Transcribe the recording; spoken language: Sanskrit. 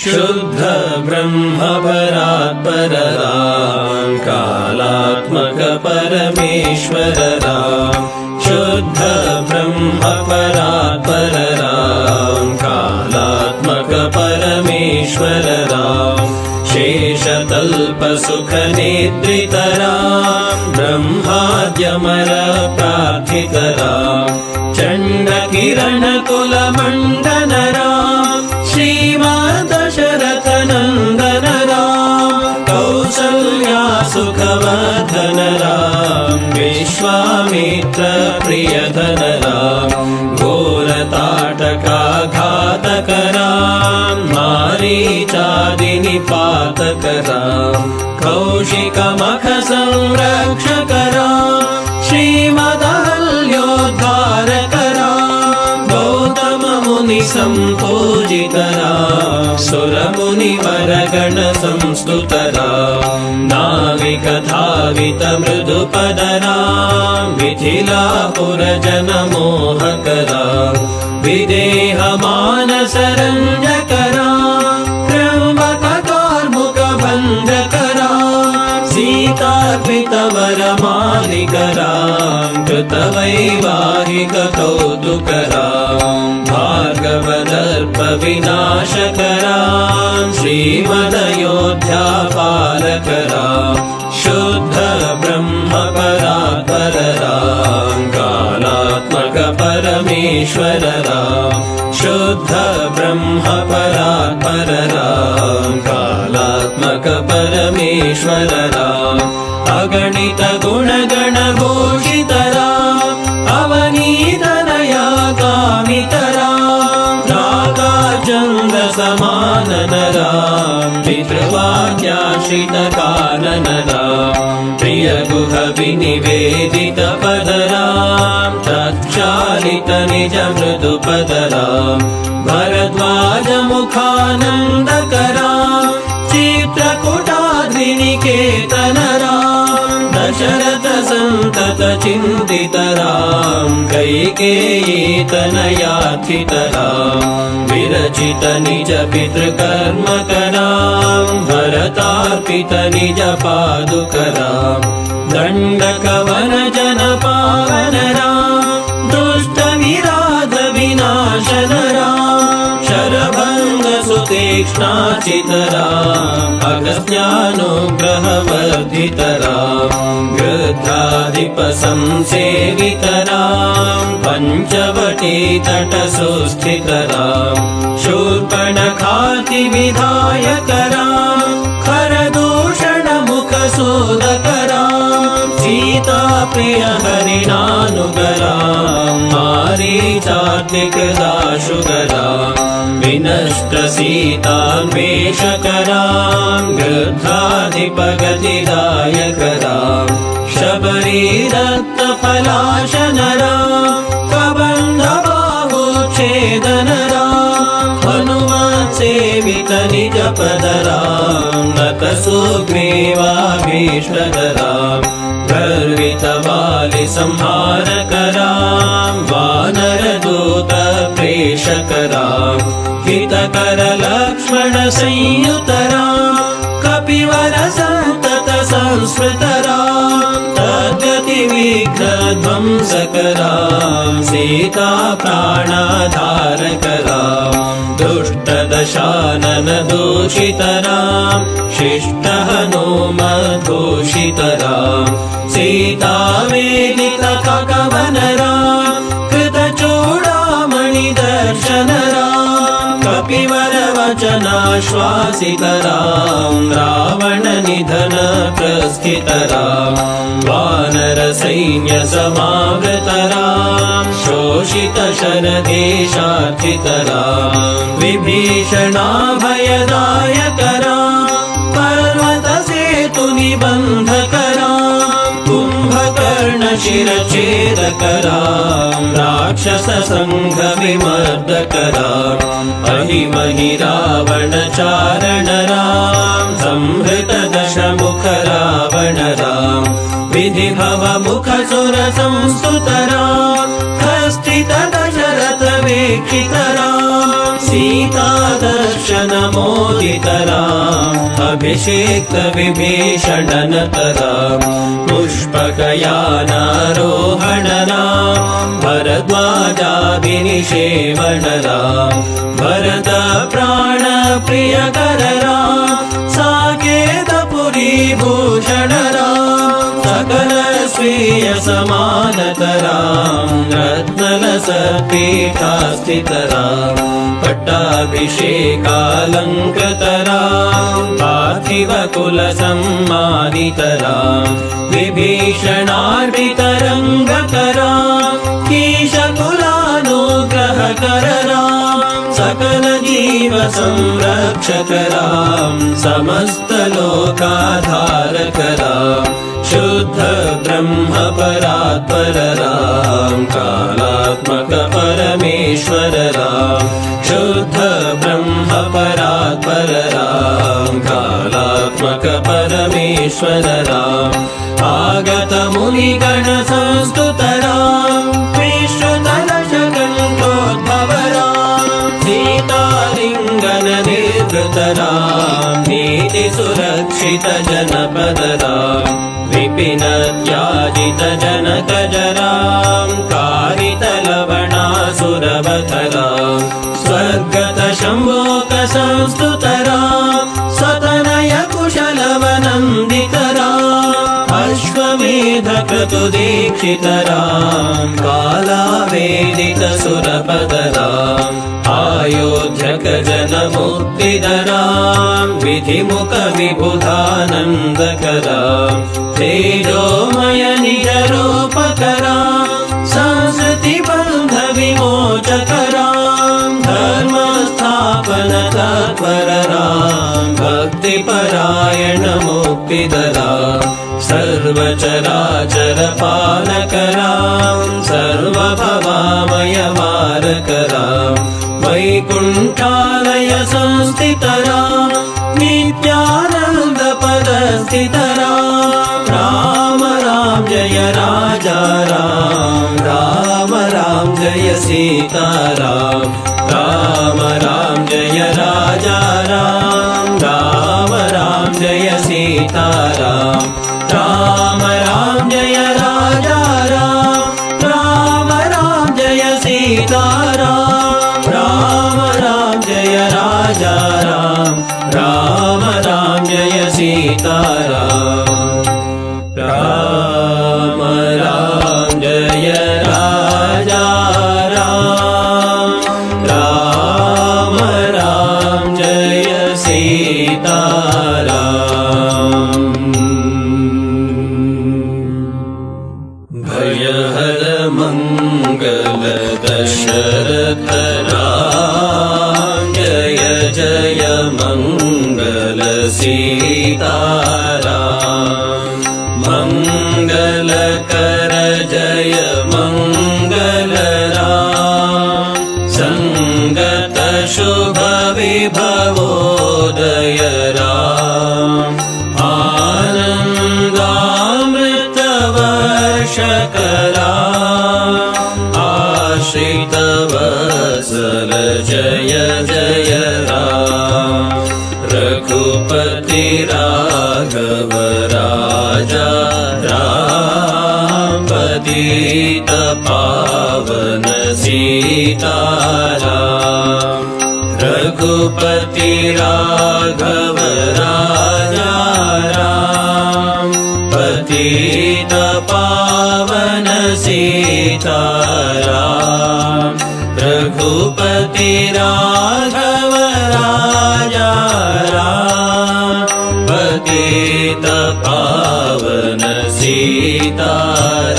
शुद्ध ब्रह्म परात्पर राम कालात्मक परमेश्वर राम शुद्ध ब्रह्म परात्पर राम कालात्मक परमेश्वर राम शेषतल्प सुख निद्रित राम ब्रह्माद्यमर प्रार्थित राम चण्ड किरण कुल मंडन राम श्रीमद्दशरथ नंदन राम कौसल्या सुखवर्धन राम विश्वामित्र प्रियधन राम घोरताटका घातक राम मारीचादि निपातक राम कौशिक मख संरक्षक राम श्रीमदहल्योद्धारक राम गौतम मुनि संपूजित राम सुर मुनि वरगण संस्तुत राम नाविक धावित मृदुपद राम मिथिलापुर जन मोहक राम विदेह मानस रंजक राम त्र्यंबक कार्मुक भंजक राम सीतार्पित वर मालिक राम कृत वैवाहिक कौतुक राम भार्गव दर्प विनाशक राम श्रीमदयोध्या पालक राम शुद्ध ब्रह्म परात्पर राम कालात्मक परमेश्वर राम शुद्ध ब्रह्म परात्पर राम कालात्मक परमेश्वर राम अगणित गुणगण घोषित राम अवनीतनया कामित राम नागाचंद्र समानन राम पितृवाक्याश्रित कानन राम प्रिय गुह विनिवेदित पद राम तत्क्षालित निज मृदु पद राम भरद्वाज मुखानंदक राम चित्रकूटाद्रिनिकेतन राम दशरथ संतत चिंतित राम कैकेयी तनयार्थित राम विरचित निज पितृकर्मक राम भरतार्पित निज पादुक राम दंडक वन जन पावन राम दुष्ट विराध विनाशन राम शरभंग सुतीक्ष्णाचित राम अगस्त्यानुग्रह वर्धित राम गृध्राधिप संसेवित राम पंचवटी तट सुस्थित राम शूर्पणखाति विधायक राम खरदूषण मुख सूदक राम सीता प्रिय हरिणानुग राम मारीचात्मिक दाशुग राम विनष्ट सीतान्वेषक राम गृध्राधिप गतिदायक राम शबरी दत्त फलाशन राम कबंध बाहुच्छेदन राम हनुमत सेवित निज पद राम नत सुग्रीवाभीष्टद राम गर्वित बालि संहारक राम वानर दूत प्रेषक राम हितकर लक्ष्मण संयुत राम कपिवर संतत संस्मृत राम तद्गति विघ्न ध्वंसक राम सीता प्राणाधारक राम दुष्ट दशानन दूषित राम शिष्ट हनुमद्घोषित राम सीता वेदित ककवन राम कृत चूड़ामणि दर्शन राम कपिवर वचनाश्वासित राम रावण निधन प्रस्थित राम वानर सैन्य समावृत राम शोषित शरदेशार्थित राम विभीषणाभयदायक राम पर्वत सेतु निबंधक राम कुंभकर्ण शिरच्छेदक राम राक्षस संघ विमर्दक राम अहिमहि रावण चारण राम संहृत दशमुख रावण राम विधिभव मुख सुर संस्तुत राम स्थित दशरथ वीक्षित राम सीता दर्शनमोदितराम् अभिषेक्त विभीषणनतराम् पुष्पकयानारोहणराम् भरद्वाजाभिनिषेवणराम् भरत प्राणप्रियकरराम् साकेतपुरी भूषणराम् सकल स्वीय समानतराम् रत्नलसपीठास्थितराम् पट्टाभिषेकालङ्कृतराम् पार्थिवकुलसम्मानितराम् विभीषणार्पितरङ्गकराम् कीशकुलानुग्रहकरराम् सकल जीव संरक्षकराम् समस्तलोकाधारकराम् शुद्ध ब्रह्म परात्परराम् कालात्मक परमेश्वरराम् शुद्ध ब्रह्म परात्परराम् कालात्मक परमेश्वरराम् आगत मुनिगण संस्तुतराम् विश्रुतलशकण्ठोद्भवराम् सीतालिङ्गन निर्वृतराम् नीति सुरक्षित जनपदराम् विपिन त्याजित जनकजराम् कारितलवणासुरवधराम् स्वर्गत शम्भोक संस्तुतराम् स्वतनय कुशलवनन्दितराम् अश्वमेध क्रतुदीक्षितराम् कालावेदित सुरपदराम् आयोध्यक जनमुक्तिधराम् विधिमुख विबुधानन्दकराम् तेजोमय निजरूपकराम् संस्कृति बन्ध विमोचकराम् धर्मस्थापन तत्परराम् भक्तिपरायण मुक्तिदराम् सर्वचराचर पालकराम् सर्वभवामय वारकराम् वैकुण्ठालय संस्थितराम् नित्यानन्द पदस्थितराम् राम राम जय राजा राम राम राम जय सीताराम राम राम जय राजा राम राम राम जय सीताराम राम राम जय राजा राम राम राम जय सीताराम राम राम जय राजा राम राम राम जय सीताराम राम राम जय राजा राम राम राम जय सीताराम भयहर मंगल दशरथ राम जय जय मंगल सीताराम मंगल कर जय मंगल राम संगत शुभ विभवोदय राम आनन्दामृत वर्षकरा आश्रित वत्सल जय जय राम रघुपति राघव राजा राम पतित पावन सीताराम रघुपति राघव राजा राम पतित पावन सीताराम रघुपति राघव राजा राम पतित पावन सीताराम